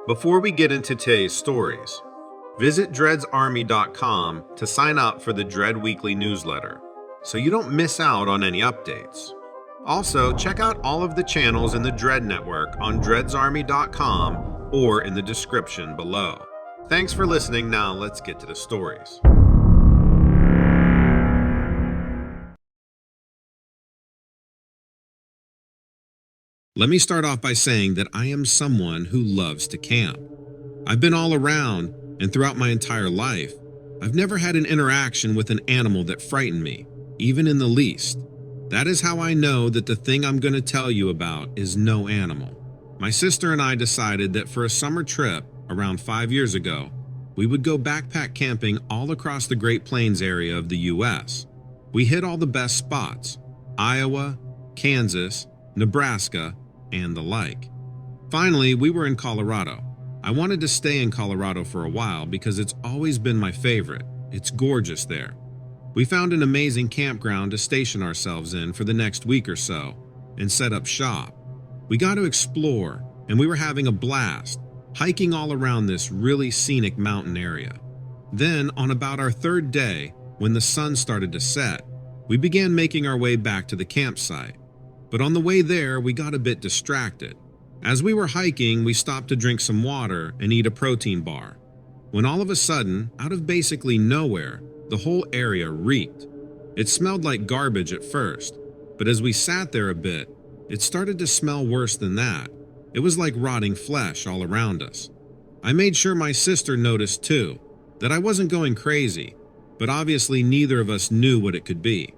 Before we get into today's stories, visit dreadsarmy.com to sign up for the Dread Weekly newsletter so you don't miss out on any updates. Also, check out all of the channels in the Dread Network on dreadsarmy.com or in the description below. Thanks for listening. Now let's get to the stories. Let me start off by saying that I am someone who loves to camp. I've been all around, and throughout my entire life, I've never had an interaction with an animal that frightened me, even in the least. That is how I know that the thing I'm going to tell you about is no animal. My sister and I decided that for a summer trip, around 5 years ago, we would go backpack camping all across the Great Plains area of the U.S. We hit all the best spots: Iowa, Kansas, Nebraska, and the like. Finally, we were in Colorado. I wanted to stay in Colorado for a while because it's always been my favorite. It's gorgeous there. We found an amazing campground to station ourselves in for the next week or so and set up shop. We got to explore, and we were having a blast, hiking all around this really scenic mountain area. Then, on about our third day, when the sun started to set, we began making our way back to the campsite. But on the way there, we got a bit distracted. As we were hiking, we stopped to drink some water and eat a protein bar, when all of a sudden, out of basically nowhere, the whole area reeked. It smelled like garbage at first, but as we sat there a bit, it started to smell worse than that. It was like rotting flesh all around us. I made sure my sister noticed too, that I wasn't going crazy, but obviously neither of us knew what it could be.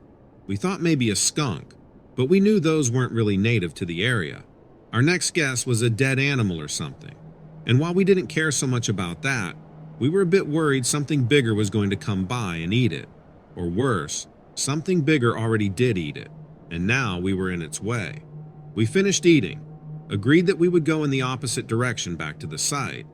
We thought maybe a skunk, but we knew those weren't really native to the area. Our next guess was a dead animal or something, and while we didn't care so much about that, we were a bit worried something bigger was going to come by and eat it. Or worse, something bigger already did eat it, and now we were in its way. We finished eating, agreed that we would go in the opposite direction back to the site,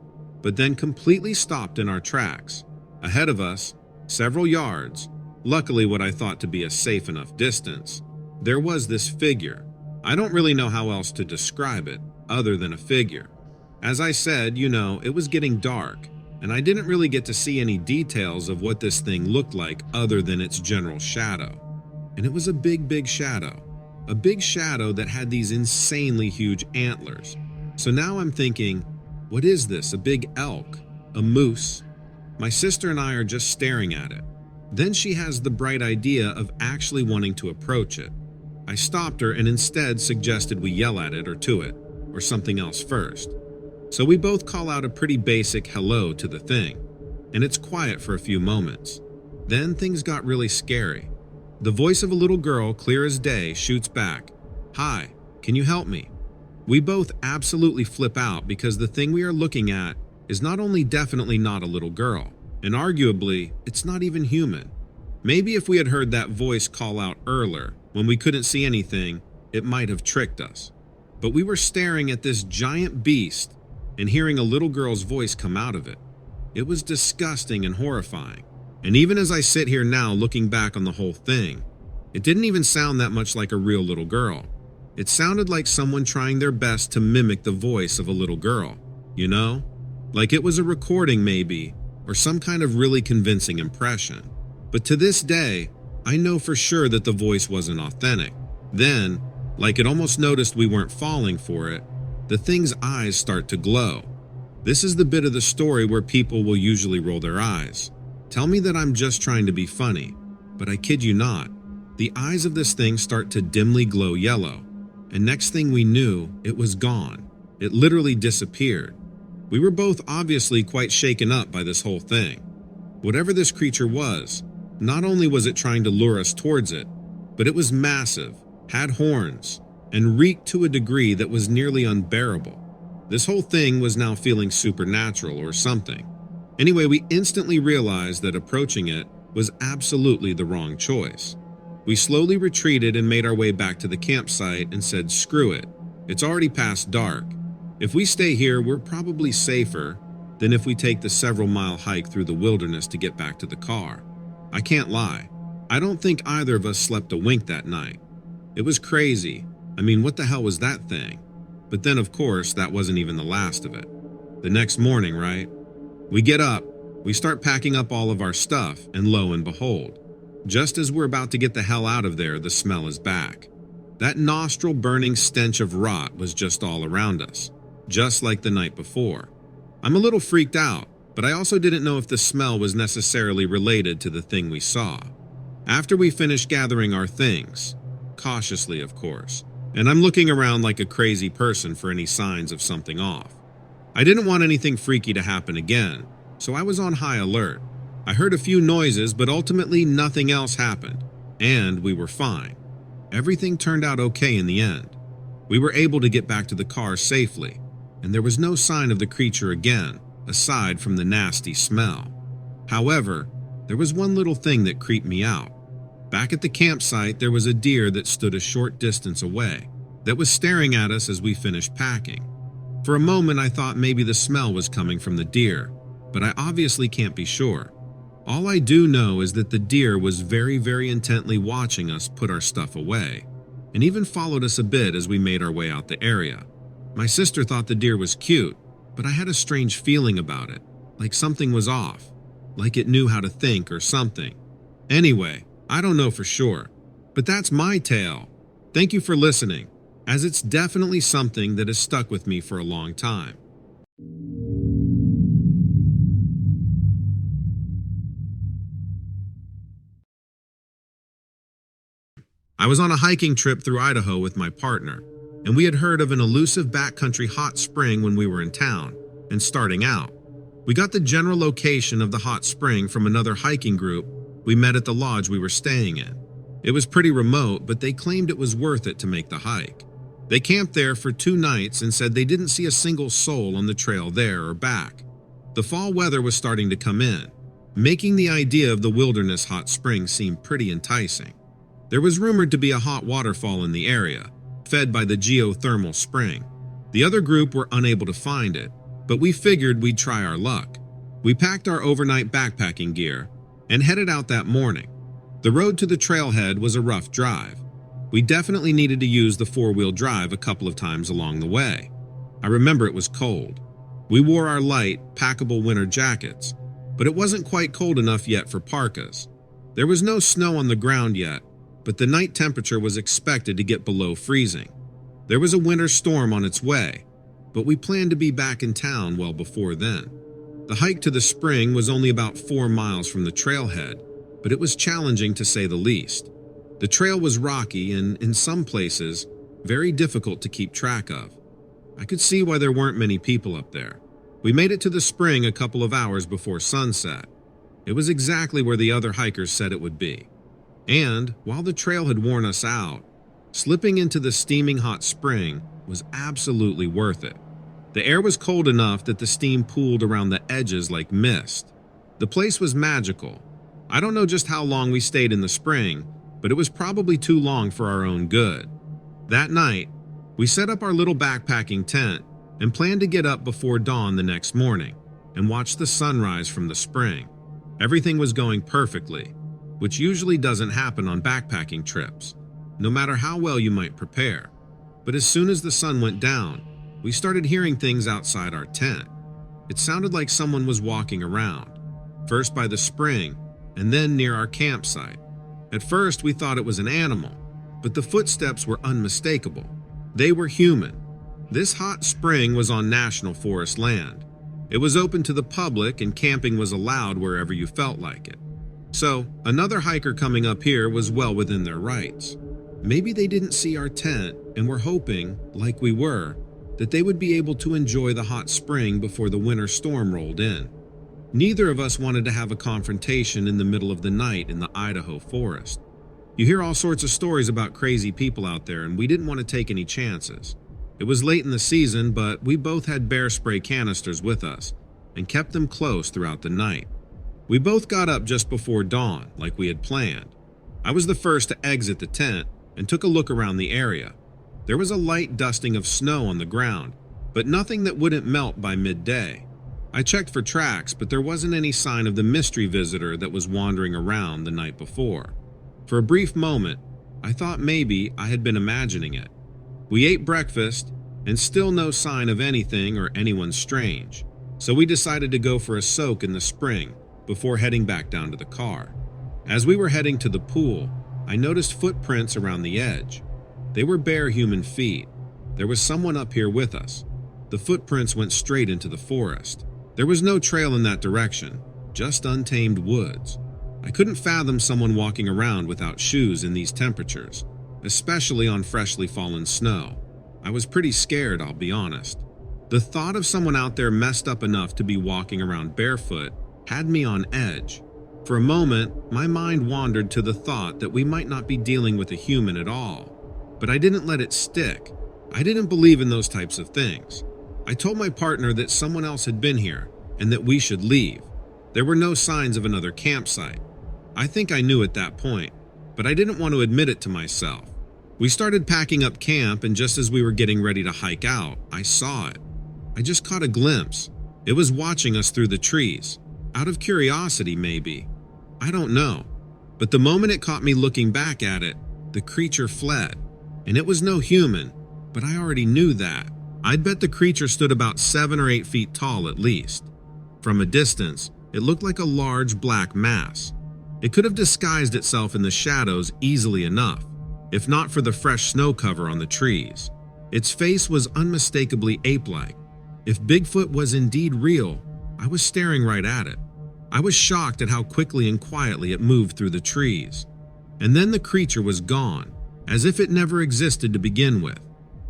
but then completely stopped in our tracks. Ahead of us, several yards, luckily what I thought to be a safe enough distance, there was this figure. I don't really know how else to describe it other than a figure. As I said, it was getting dark, and I didn't really get to see any details of what this thing looked like other than its general shadow. And it was a big shadow. A big shadow that had these insanely huge antlers. So now I'm thinking, what is this? A big elk? A moose? My sister and I are just staring at it. Then she has the bright idea of actually wanting to approach it. I stopped her and instead suggested we yell at it or to it, or something else first. So we both call out a pretty basic hello to the thing, and it's quiet for a few moments. Then things got really scary. The voice of a little girl, clear as day, shoots back, "Hi, can you help me?" We both absolutely flip out because the thing we are looking at is not only definitely not a little girl, and arguably, it's not even human. Maybe if we had heard that voice call out earlier, when we couldn't see anything, it might have tricked us. But we were staring at this giant beast and hearing a little girl's voice come out of it. It was disgusting and horrifying. And even as I sit here now looking back on the whole thing, it didn't even sound that much like a real little girl. It sounded like someone trying their best to mimic the voice of a little girl, Like it was a recording maybe, or some kind of really convincing impression. But to this day, I know for sure that the voice wasn't authentic. Then, like it almost noticed we weren't falling for it, the thing's eyes start to glow. This is the bit of the story where people will usually roll their eyes. Tell me that I'm just trying to be funny, but I kid you not. The eyes of this thing start to dimly glow yellow, and next thing we knew, it was gone. It literally disappeared. We were both obviously quite shaken up by this whole thing. Whatever this creature was, not only was it trying to lure us towards it, but it was massive, had horns, and reeked to a degree that was nearly unbearable. This whole thing was now feeling supernatural or something. Anyway, we instantly realized that approaching it was absolutely the wrong choice. We slowly retreated and made our way back to the campsite and said, "Screw it. It's already past dark. If we stay here, we're probably safer than if we take the several-mile hike through the wilderness to get back to the car." I can't lie. I don't think either of us slept a wink that night. It was crazy. I mean, what the hell was that thing? But then, of course, that wasn't even the last of it. The next morning, right? We get up, we start packing up all of our stuff, and lo and behold, just as we're about to get the hell out of there, the smell is back. That nostril-burning stench of rot was just all around us, just like the night before. I'm a little freaked out, but I also didn't know if the smell was necessarily related to the thing we saw. After we finished gathering our things, cautiously of course, and I'm looking around like a crazy person for any signs of something off. I didn't want anything freaky to happen again, so I was on high alert. I heard a few noises, but ultimately nothing else happened, and we were fine. Everything turned out okay in the end. We were able to get back to the car safely, and there was no sign of the creature again, aside from the nasty smell. However, there was one little thing that creeped me out. Back at the campsite, there was a deer that stood a short distance away, that was staring at us as we finished packing. For a moment, I thought maybe the smell was coming from the deer, but I obviously can't be sure. All I do know is that the deer was very, very intently watching us put our stuff away, and even followed us a bit as we made our way out the area. My sister thought the deer was cute, but I had a strange feeling about it, like something was off, like it knew how to think or something. Anyway, I don't know for sure, but that's my tale. Thank you for listening, as it's definitely something that has stuck with me for a long time. I was on a hiking trip through Idaho with my partner, and we had heard of an elusive backcountry hot spring when we were in town and starting out. We got the general location of the hot spring from another hiking group we met at the lodge we were staying in. It was pretty remote, but they claimed it was worth it to make the hike. They camped there for 2 nights and said they didn't see a single soul on the trail there or back. The fall weather was starting to come in, making the idea of the wilderness hot spring seem pretty enticing. There was rumored to be a hot waterfall in the area, fed by the geothermal spring. The other group were unable to find it, but we figured we'd try our luck. We packed our overnight backpacking gear and headed out that morning. The road to the trailhead was a rough drive. We definitely needed to use the 4-wheel drive a couple of times along the way. I remember it was cold. We wore our light, packable winter jackets, but it wasn't quite cold enough yet for parkas. There was no snow on the ground yet, but the night temperature was expected to get below freezing. There was a winter storm on its way, but we planned to be back in town well before then. The hike to the spring was only about 4 miles from the trailhead, but it was challenging to say the least. The trail was rocky and, in some places, very difficult to keep track of. I could see why there weren't many people up there. We made it to the spring a couple of hours before sunset. It was exactly where the other hikers said it would be. And, while the trail had worn us out, slipping into the steaming hot spring was absolutely worth it. The air was cold enough that the steam pooled around the edges like mist. The place was magical. I don't know just how long we stayed in the spring, but it was probably too long for our own good. That night, we set up our little backpacking tent and planned to get up before dawn the next morning and watch the sunrise from the spring. Everything was going perfectly, which usually doesn't happen on backpacking trips, no matter how well you might prepare. But as soon as the sun went down, we started hearing things outside our tent. It sounded like someone was walking around, first by the spring and then near our campsite. At first, we thought it was an animal, but the footsteps were unmistakable. They were human. This hot spring was on national forest land. It was open to the public and camping was allowed wherever you felt like it. So, another hiker coming up here was well within their rights. Maybe they didn't see our tent and were hoping, like we were, that they would be able to enjoy the hot spring before the winter storm rolled in. Neither of us wanted to have a confrontation in the middle of the night in the Idaho forest. You hear all sorts of stories about crazy people out there, and we didn't want to take any chances. It was late in the season, but we both had bear spray canisters with us and kept them close throughout the night. We both got up just before dawn, like we had planned. I was the first to exit the tent and took a look around the area. There was a light dusting of snow on the ground, but nothing that wouldn't melt by midday. I checked for tracks, but there wasn't any sign of the mystery visitor that was wandering around the night before. For a brief moment, I thought maybe I had been imagining it. We ate breakfast, and still no sign of anything or anyone strange. so we decided to go for a soak in the spring before heading back down to the car. As we were heading to the pool, I noticed footprints around the edge. They were bare human feet. There was someone up here with us. The footprints went straight into the forest. There was no trail in that direction, just untamed woods. I couldn't fathom someone walking around without shoes in these temperatures, especially on freshly fallen snow. I was pretty scared, I'll be honest. The thought of someone out there messed up enough to be walking around barefoot had me on edge. For a moment, my mind wandered to the thought that we might not be dealing with a human at all. But I didn't let it stick. I didn't believe in those types of things. I told my partner that someone else had been here and that we should leave. There were no signs of another campsite. I think I knew at that point, but I didn't want to admit it to myself. We started packing up camp, and just as we were getting ready to hike out, I saw it. I just caught a glimpse. It was watching us through the trees. Out of curiosity, maybe. I don't know. But the moment it caught me looking back at it, the creature fled. And it was no human, but I already knew that. I'd bet the creature stood about 7 or 8 feet tall at least. From a distance, it looked like a large black mass. It could have disguised itself in the shadows easily enough, if not for the fresh snow cover on the trees. Its face was unmistakably ape-like. If Bigfoot was indeed real, I was staring right at it. I was shocked at how quickly and quietly it moved through the trees. And then the creature was gone, as if it never existed to begin with.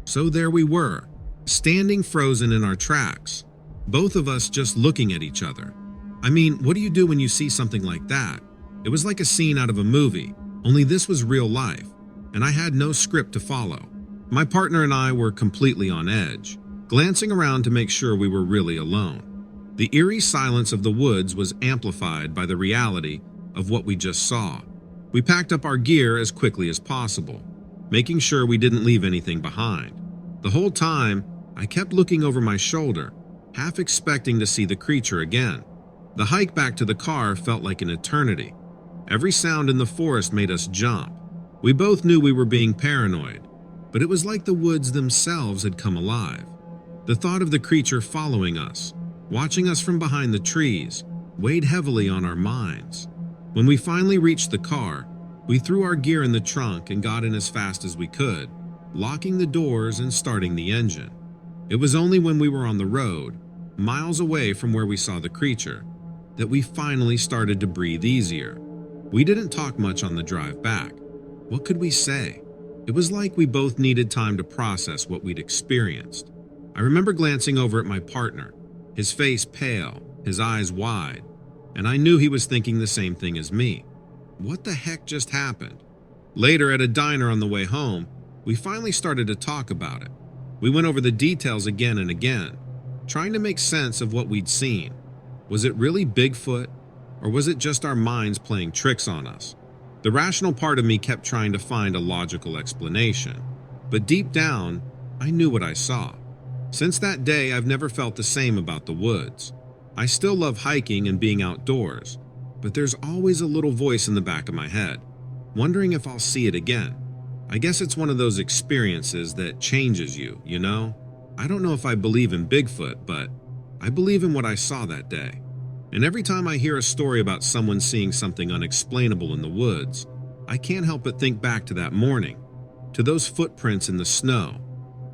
So there we were, standing frozen in our tracks, both of us just looking at each other. I mean, what do you do when you see something like that? It was like a scene out of a movie, only this was real life, and I had no script to follow. My partner and I were completely on edge, glancing around to make sure we were really alone. The eerie silence of the woods was amplified by the reality of what we just saw. We packed up our gear as quickly as possible, making sure we didn't leave anything behind. The whole time, I kept looking over my shoulder, half expecting to see the creature again. The hike back to the car felt like an eternity. Every sound in the forest made us jump. We both knew we were being paranoid, but it was like the woods themselves had come alive. The thought of the creature following us, watching us from behind the trees, weighed heavily on our minds. When we finally reached the car, we threw our gear in the trunk and got in as fast as we could, locking the doors and starting the engine. It was only when we were on the road, miles away from where we saw the creature, that we finally started to breathe easier. We didn't talk much on the drive back. What could we say? It was like we both needed time to process what we'd experienced. I remember glancing over at my partner, his face pale, his eyes wide, and I knew he was thinking the same thing as me. What the heck just happened? Later, at a diner on the way home, we finally started to talk about it. We went over the details again and again, trying to make sense of what we'd seen. Was it really Bigfoot, or was it just our minds playing tricks on us? The rational part of me kept trying to find a logical explanation, but deep down, I knew what I saw. Since that day, I've never felt the same about the woods. I still love hiking and being outdoors, but there's always a little voice in the back of my head, wondering if I'll see it again. I guess it's one of those experiences that changes you, you know? I don't know if I believe in Bigfoot, but I believe in what I saw that day. And every time I hear a story about someone seeing something unexplainable in the woods, I can't help but think back to that morning, to those footprints in the snow,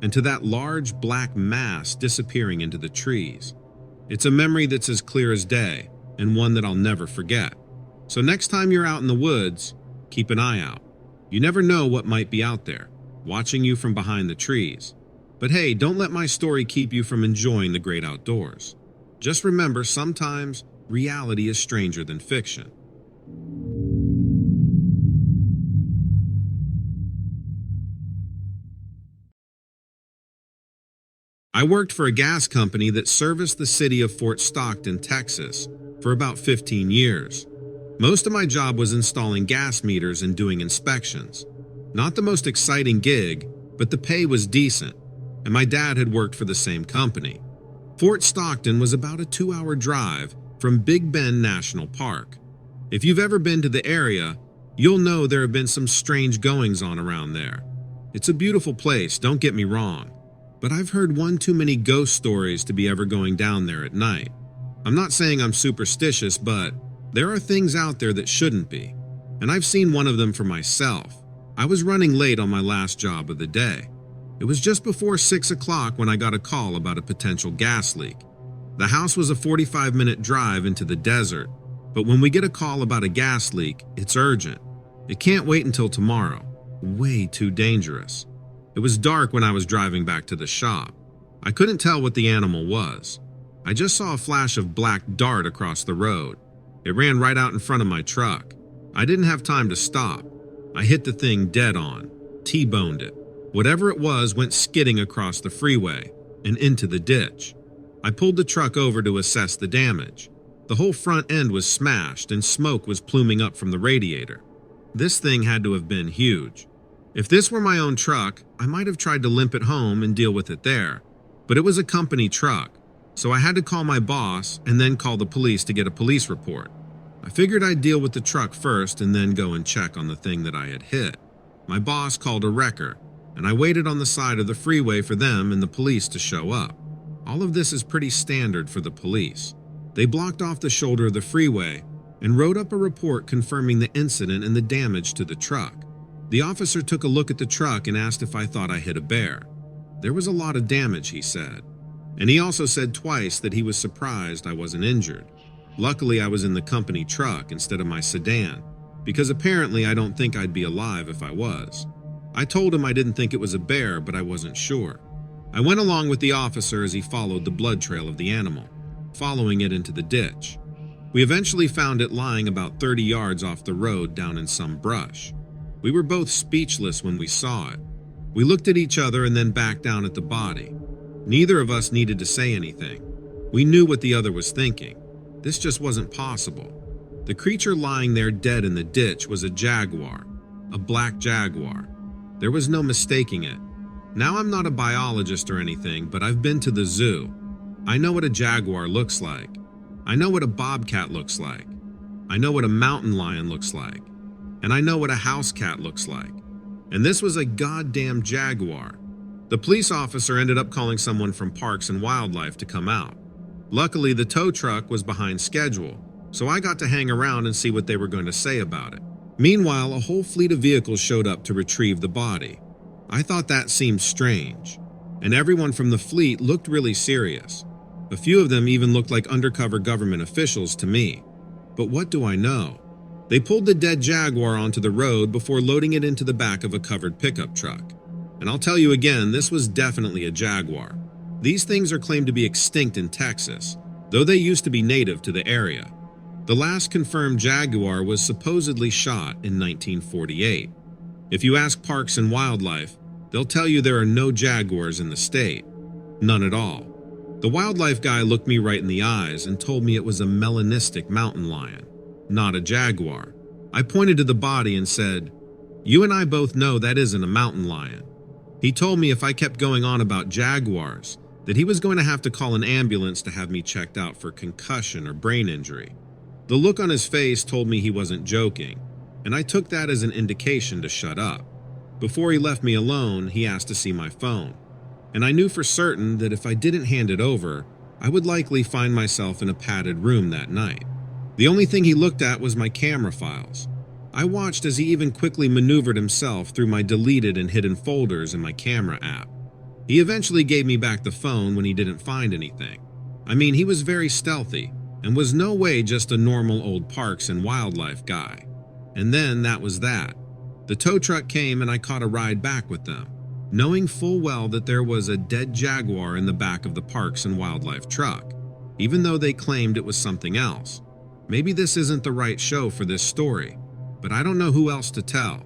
and to that large black mass disappearing into the trees. It's a memory that's as clear as day, and one that I'll never forget. So next time you're out in the woods, keep an eye out. You never know what might be out there, watching you from behind the trees. But hey, don't let my story keep you from enjoying the great outdoors. Just remember, sometimes reality is stranger than fiction. I worked for a gas company that serviced the city of Fort Stockton, Texas, for about 15 years. Most of my job was installing gas meters and doing inspections. Not the most exciting gig, but the pay was decent, and my dad had worked for the same company. Fort Stockton was about a 2-hour drive from Big Bend National Park. If you've ever been to the area, you'll know there have been some strange goings-on around there. It's a beautiful place, don't get me wrong, but I've heard one too many ghost stories to be ever going down there at night. I'm not saying I'm superstitious, but there are things out there that shouldn't be, and I've seen one of them for myself. I was running late on my last job of the day. It was just before 6 o'clock when I got a call about a potential gas leak. The house was a 45-minute drive into the desert, but when we get a call about a gas leak, it's urgent. It can't wait until tomorrow. Way too dangerous. It was dark when I was driving back to the shop. I couldn't tell what the animal was. I just saw a flash of black dart across the road. It ran right out in front of my truck. I didn't have time to stop. I hit the thing dead on, T-boned it. Whatever it was went skidding across the freeway and into the ditch. I pulled the truck over to assess the damage. The whole front end was smashed and smoke was pluming up from the radiator. This thing had to have been huge. If this were my own truck, I might have tried to limp it home and deal with it there. But it was a company truck, so I had to call my boss and then call the police to get a police report. I figured I'd deal with the truck first and then go and check on the thing that I had hit. My boss called a wrecker, and I waited on the side of the freeway for them and the police to show up. All of this is pretty standard for the police. They blocked off the shoulder of the freeway and wrote up a report confirming the incident and the damage to the truck. The officer took a look at the truck and asked if I thought I hit a bear. There was a lot of damage, he said. And he also said twice that he was surprised I wasn't injured. Luckily, I was in the company truck instead of my sedan, because apparently I don't think I'd be alive if I was. I told him I didn't think it was a bear, but I wasn't sure. I went along with the officer as he followed the blood trail of the animal, following it into the ditch. We eventually found it lying about 30 yards off the road down in some brush. We were both speechless when we saw it. We looked at each other and then back down at the body. Neither of us needed to say anything. We knew what the other was thinking. This just wasn't possible. The creature lying there dead in the ditch was a jaguar, a black jaguar. There was no mistaking it. Now I'm not a biologist or anything, but I've been to the zoo. I know what a jaguar looks like. I know what a bobcat looks like. I know what a mountain lion looks like. And I know what a house cat looks like. And this was a goddamn jaguar. The police officer ended up calling someone from Parks and Wildlife to come out. Luckily, the tow truck was behind schedule, so I got to hang around and see what they were going to say about it. Meanwhile, a whole fleet of vehicles showed up to retrieve the body. I thought that seemed strange, and everyone from the fleet looked really serious. A few of them even looked like undercover government officials to me. But what do I know? They pulled the dead jaguar onto the road before loading it into the back of a covered pickup truck. And I'll tell you again, this was definitely a jaguar. These things are claimed to be extinct in Texas, though they used to be native to the area. The last confirmed jaguar was supposedly shot in 1948. If you ask Parks and Wildlife, they'll tell you there are no jaguars in the state. None at all. The wildlife guy looked me right in the eyes and told me it was a melanistic mountain lion, not a jaguar. I pointed to the body and said, "You and I both know that isn't a mountain lion." He told me if I kept going on about jaguars, that he was going to have to call an ambulance to have me checked out for concussion or brain injury. The look on his face told me he wasn't joking, and I took that as an indication to shut up. Before he left me alone, he asked to see my phone, and I knew for certain that if I didn't hand it over, I would likely find myself in a padded room that night. The only thing he looked at was my camera files. I watched as he even quickly maneuvered himself through my deleted and hidden folders in my camera app. He eventually gave me back the phone when he didn't find anything. I mean, he was very stealthy and was no way just a normal old Parks and Wildlife guy. And then that was that. The tow truck came and I caught a ride back with them, knowing full well that there was a dead jaguar in the back of the Parks and Wildlife truck, even though they claimed it was something else. Maybe this isn't the right show for this story, but I don't know who else to tell.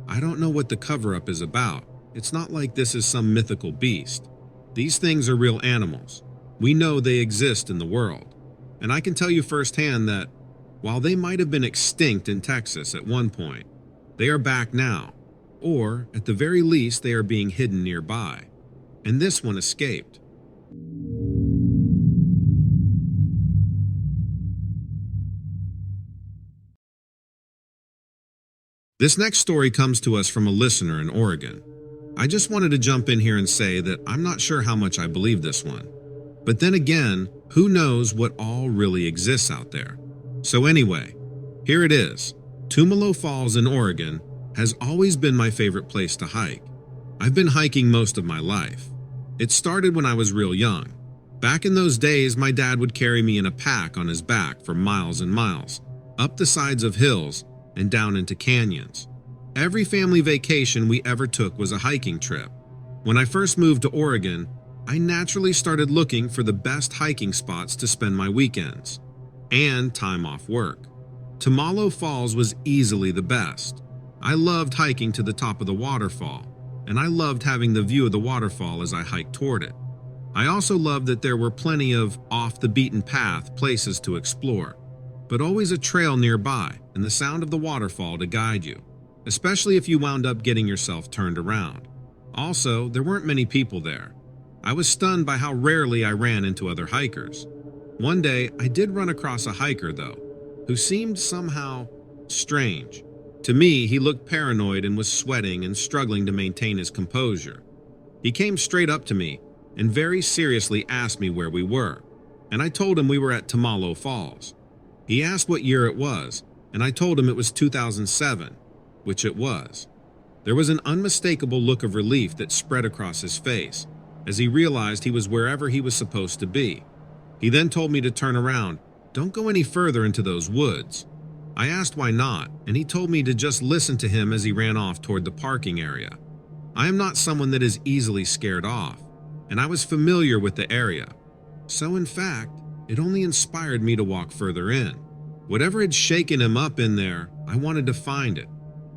I don't know what the cover-up is about. It's not like this is some mythical beast. These things are real animals. We know they exist in the world. And I can tell you firsthand that while they might have been extinct in Texas at one point, they are back now. Or, at the very least, they are being hidden nearby. And this one escaped. This next story comes to us from a listener in Oregon. I just wanted to jump in here and say that I'm not sure how much I believe this one. But then again, who knows what all really exists out there? So anyway, here it is. Two.Idaho Falls in Oregon has always been my favorite place to hike. I've been hiking most of my life. It started when I was real young. Back in those days, my dad would carry me in a pack on his back for miles and miles, up the sides of hills and down into canyons. Every family vacation we ever took was a hiking trip. When I first moved to Oregon, I naturally started looking for the best hiking spots to spend my weekends and time off work. Two.Idaho Falls was easily the best. I loved hiking to the top of the waterfall, and I loved having the view of the waterfall as I hiked toward it. I also loved that there were plenty of off-the-beaten-path places to explore, but always a trail nearby and the sound of the waterfall to guide you, especially if you wound up getting yourself turned around. Also, there weren't many people there. I was stunned by how rarely I ran into other hikers. One day, I did run across a hiker, though, who seemed somehow strange. To me, he looked paranoid and was sweating and struggling to maintain his composure. He came straight up to me and very seriously asked me where we were, and I told him we were at Two.Idaho Falls. He asked what year it was, and I told him it was 2007, which it was. There was an unmistakable look of relief that spread across his face as he realized he was wherever he was supposed to be. He then told me to turn around. Don't go any further into those woods. I asked why not, and he told me to just listen to him as he ran off toward the parking area. I am not someone that is easily scared off, and I was familiar with the area. So in fact, it only inspired me to walk further in. Whatever had shaken him up in there, I wanted to find it.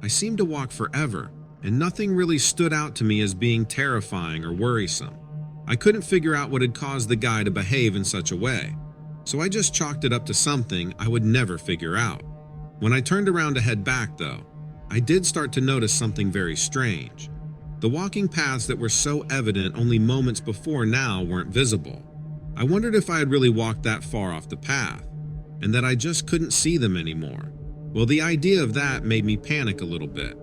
I seemed to walk forever, and nothing really stood out to me as being terrifying or worrisome. I couldn't figure out what had caused the guy to behave in such a way, so I just chalked it up to something I would never figure out. When I turned around to head back, though, I did start to notice something very strange. The walking paths that were so evident only moments before now weren't visible. I wondered if I had really walked that far off the path, and that I just couldn't see them anymore. Well, the idea of that made me panic a little bit.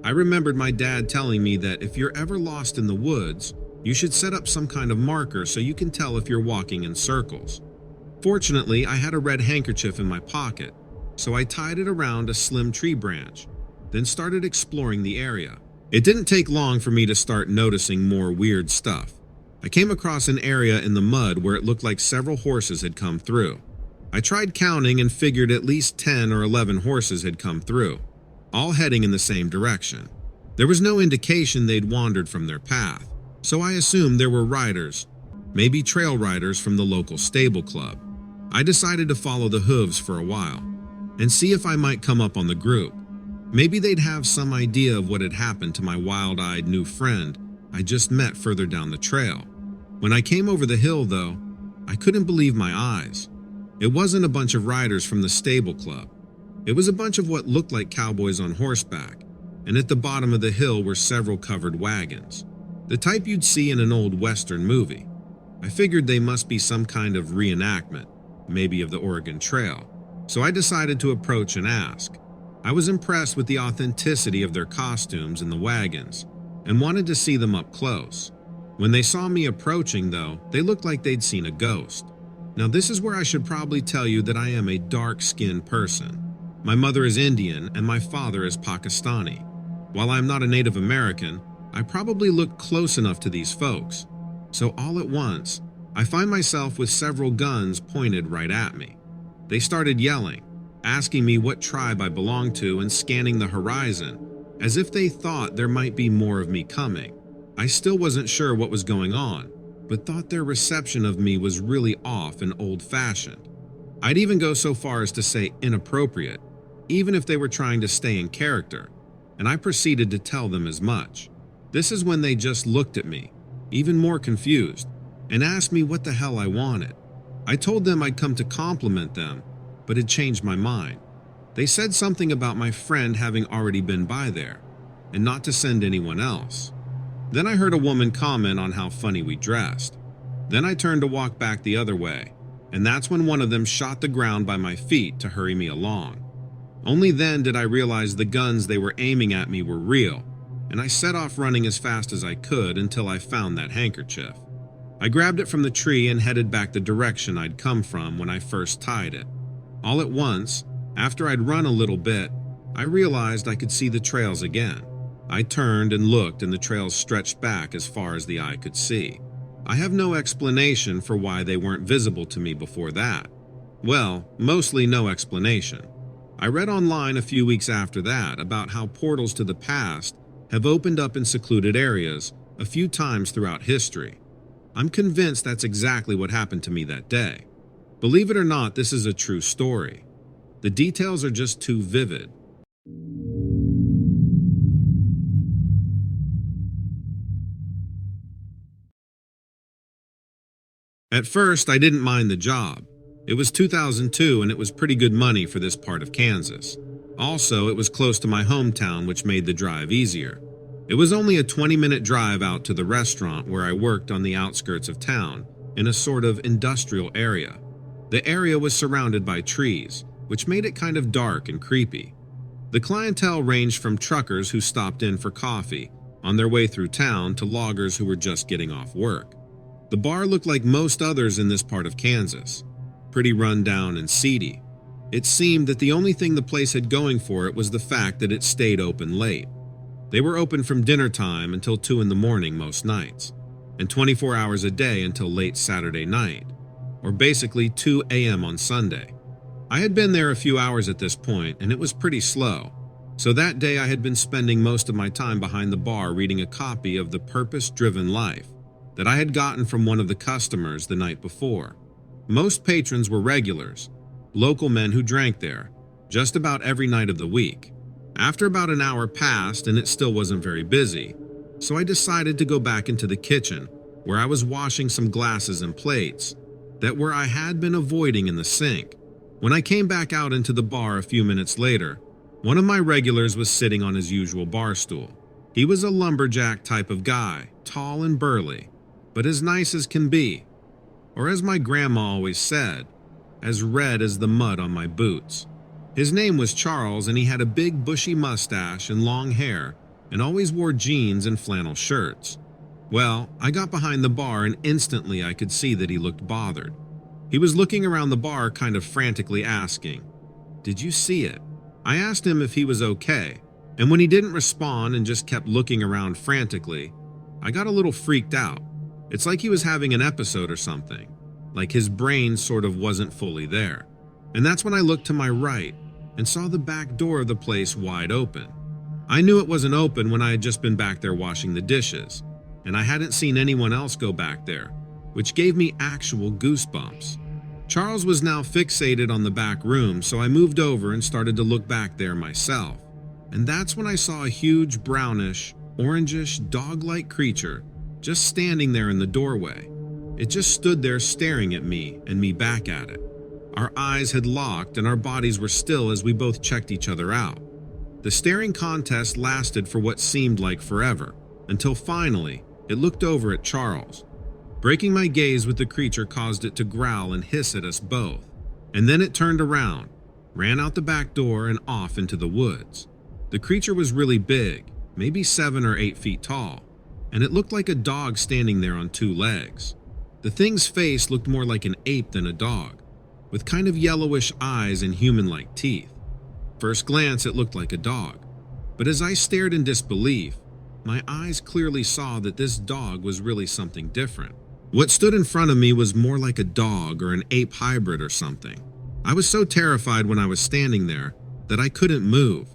I remembered my dad telling me that if you're ever lost in the woods, you should set up some kind of marker so you can tell if you're walking in circles. Fortunately, I had a red handkerchief in my pocket, so I tied it around a slim tree branch, then started exploring the area. It didn't take long for me to start noticing more weird stuff. I came across an area in the mud where it looked like several horses had come through. I tried counting and figured at least 10 or 11 horses had come through, all heading in the same direction. There was no indication they'd wandered from their path, so I assumed there were riders, maybe trail riders from the local stable club. I decided to follow the hooves for a while and see if I might come up on the group. Maybe they'd have some idea of what had happened to my wild-eyed new friend I just met further down the trail. When I came over the hill, though, I couldn't believe my eyes. It wasn't a bunch of riders from the stable club. It was a bunch of what looked like cowboys on horseback, and at the bottom of the hill were several covered wagons, the type you'd see in an old Western movie. I figured they must be some kind of reenactment, maybe of the Oregon Trail, so I decided to approach and ask. I was impressed with the authenticity of their costumes and the wagons, and wanted to see them up close. When they saw me approaching, though, they looked like they'd seen a ghost. Now, this is where I should probably tell you that I am a dark-skinned person. My mother is Indian and my father is Pakistani. While I'm not a Native American, I probably look close enough to these folks. So all at once, I find myself with several guns pointed right at me. They started yelling, asking me what tribe I belonged to and scanning the horizon, as if they thought there might be more of me coming. I still wasn't sure what was going on, but thought their reception of me was really off and old-fashioned. I'd even go so far as to say inappropriate, even if they were trying to stay in character, and I proceeded to tell them as much. This is when they just looked at me, even more confused, and asked me what the hell I wanted. I told them I'd come to compliment them, but had changed my mind. They said something about my friend having already been by there, and not to send anyone else. Then I heard a woman comment on how funny we dressed. Then I turned to walk back the other way, and that's when one of them shot the ground by my feet to hurry me along. Only then did I realize the guns they were aiming at me were real, and I set off running as fast as I could until I found that handkerchief. I grabbed it from the tree and headed back the direction I'd come from when I first tied it. All at once, after I'd run a little bit, I realized I could see the trails again. I turned and looked, and the trails stretched back as far as the eye could see. I have no explanation for why they weren't visible to me before that. Well, mostly no explanation. I read online a few weeks after that about how portals to the past have opened up in secluded areas a few times throughout history. I'm convinced that's exactly what happened to me that day. Believe it or not, this is a true story. The details are just too vivid. At first, I didn't mind the job. It was 2002 and it was pretty good money for this part of Kansas. Also, it was close to my hometown, which made the drive easier. It was only a 20-minute drive out to the restaurant where I worked on the outskirts of town, in a sort of industrial area. The area was surrounded by trees, which made it kind of dark and creepy. The clientele ranged from truckers who stopped in for coffee on their way through town to loggers who were just getting off work. The bar looked like most others in this part of Kansas, pretty run down and seedy. It seemed that the only thing the place had going for it was the fact that it stayed open late. They were open from dinner time until 2 in the morning most nights, and 24 hours a day until late Saturday night, or basically 2 a.m. on Sunday. I had been there a few hours at this point, and it was pretty slow. So that day I had been spending most of my time behind the bar reading a copy of The Purpose-Driven Life that I had gotten from one of the customers the night before. Most patrons were regulars, local men who drank there, just about every night of the week. After about an hour passed and it still wasn't very busy, so I decided to go back into the kitchen where I was washing some glasses and plates that I had been avoiding in the sink. When I came back out into the bar a few minutes later, one of my regulars was sitting on his usual bar stool. He was a lumberjack type of guy, tall and burly, but as nice as can be. Or as my grandma always said, as red as the mud on my boots. His name was Charles, and he had a big bushy mustache and long hair, and always wore jeans and flannel shirts. Well, I got behind the bar and instantly I could see that he looked bothered. He was looking around the bar kind of frantically asking, "Did you see it?" I asked him if he was okay, and when he didn't respond and just kept looking around frantically, I got a little freaked out. It's like he was having an episode or something, like his brain sort of wasn't fully there. And that's when I looked to my right and saw the back door of the place wide open. I knew it wasn't open when I had just been back there washing the dishes, and I hadn't seen anyone else go back there, which gave me actual goosebumps. Charles was now fixated on the back room, so I moved over and started to look back there myself. And that's when I saw a huge brownish, orangish, dog-like creature just standing there in the doorway. It just stood there staring at me and me back at it. Our eyes had locked and our bodies were still as we both checked each other out. The staring contest lasted for what seemed like forever, until finally it looked over at Charles. Breaking my gaze with the creature caused it to growl and hiss at us both, and then it turned around, ran out the back door and off into the woods. The creature was really big, maybe 7 or 8 feet tall, and it looked like a dog standing there on 2 legs. The thing's face looked more like an ape than a dog, with kind of yellowish eyes and human-like teeth. First glance, it looked like a dog, but as I stared in disbelief, my eyes clearly saw that this dog was really something different. What stood in front of me was more like a dog or an ape hybrid or something. I was so terrified when I was standing there that I couldn't move.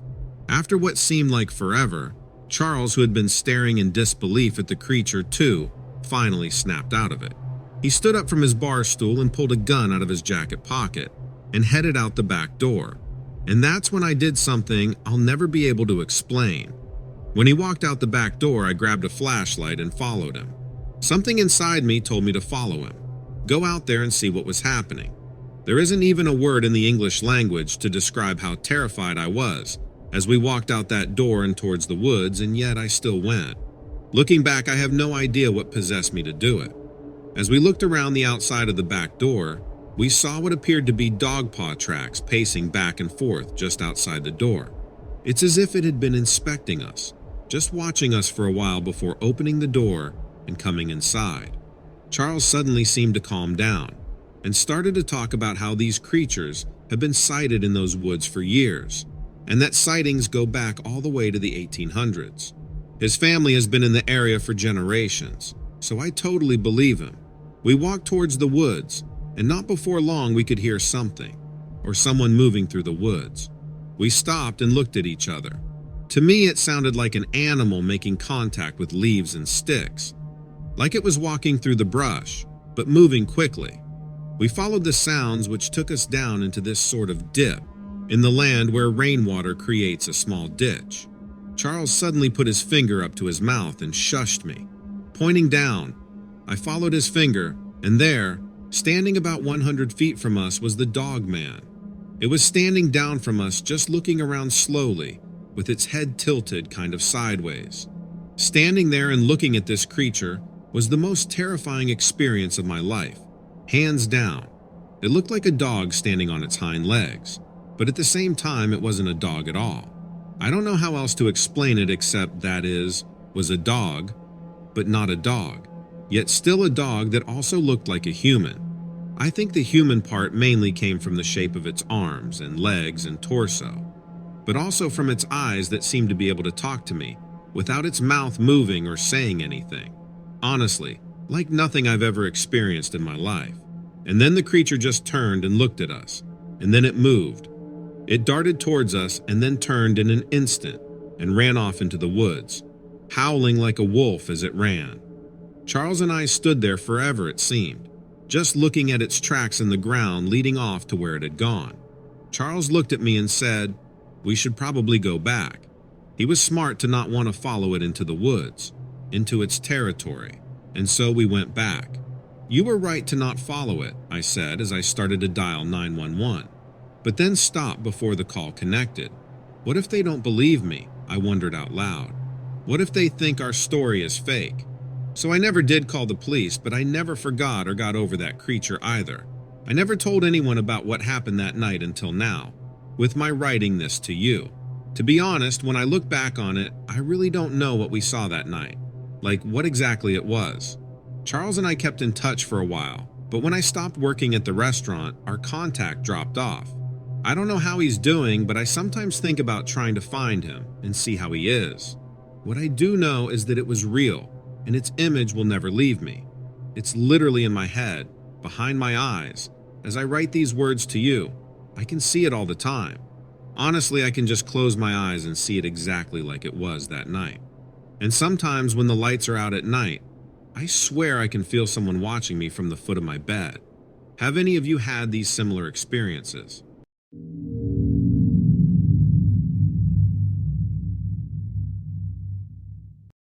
After what seemed like forever, Charles, who had been staring in disbelief at the creature too, finally snapped out of it. He stood up from his bar stool and pulled a gun out of his jacket pocket and headed out the back door. And that's when I did something I'll never be able to explain. When he walked out the back door, I grabbed a flashlight and followed him. Something inside me told me to follow him, go out there and see what was happening. There isn't even a word in the English language to describe how terrified I was as we walked out that door and towards the woods, and yet I still went. Looking back, I have no idea what possessed me to do it. As we looked around the outside of the back door, we saw what appeared to be dog paw tracks pacing back and forth just outside the door. It's as if it had been inspecting us, just watching us for a while before opening the door and coming inside. Charles suddenly seemed to calm down and started to talk about how these creatures have been sighted in those woods for years, and that sightings go back all the way to the 1800s. His family has been in the area for generations, so I totally believe him. We walked towards the woods, and not before long we could hear something, or someone moving through the woods. We stopped and looked at each other. To me, it sounded like an animal making contact with leaves and sticks, like it was walking through the brush, but moving quickly. We followed the sounds, which took us down into this sort of dip in the land where rainwater creates a small ditch. Charles suddenly put his finger up to his mouth and shushed me, pointing down. I followed his finger, and there, standing about 100 feet from us, was the dog man. It was standing down from us, just looking around slowly, with its head tilted kind of sideways. Standing there and looking at this creature was the most terrifying experience of my life, hands down. It looked like a dog standing on its hind legs, but at the same time it wasn't a dog at all. I don't know how else to explain it except that was a dog, but not a dog, yet still a dog that also looked like a human. I think the human part mainly came from the shape of its arms and legs and torso, but also from its eyes that seemed to be able to talk to me without its mouth moving or saying anything. Honestly, like nothing I've ever experienced in my life. And then the creature just turned and looked at us, and then it moved. It darted towards us and then turned in an instant and ran off into the woods, howling like a wolf as it ran. Charles and I stood there forever, it seemed, just looking at its tracks in the ground leading off to where it had gone. Charles looked at me and said, "We should probably go back." He was smart to not want to follow it into the woods, into its territory, and so we went back. "You were right to not follow it," I said as I started to dial 911, but then stopped before the call connected. What if they don't believe me? I wondered out loud. What if they think our story is fake? So I never did call the police, but I never forgot or got over that creature either. I never told anyone about what happened that night until now, with my writing this to you. To be honest, when I look back on it, I really don't know what we saw that night, like what exactly it was. Charles and I kept in touch for a while, but when I stopped working at the restaurant, our contact dropped off. I don't know how he's doing, but I sometimes think about trying to find him and see how he is. What I do know is that it was real, and its image will never leave me. It's literally in my head, behind my eyes. As I write these words to you, I can see it all the time. Honestly, I can just close my eyes and see it exactly like it was that night. And sometimes when the lights are out at night, I swear I can feel someone watching me from the foot of my bed. Have any of you had these similar experiences?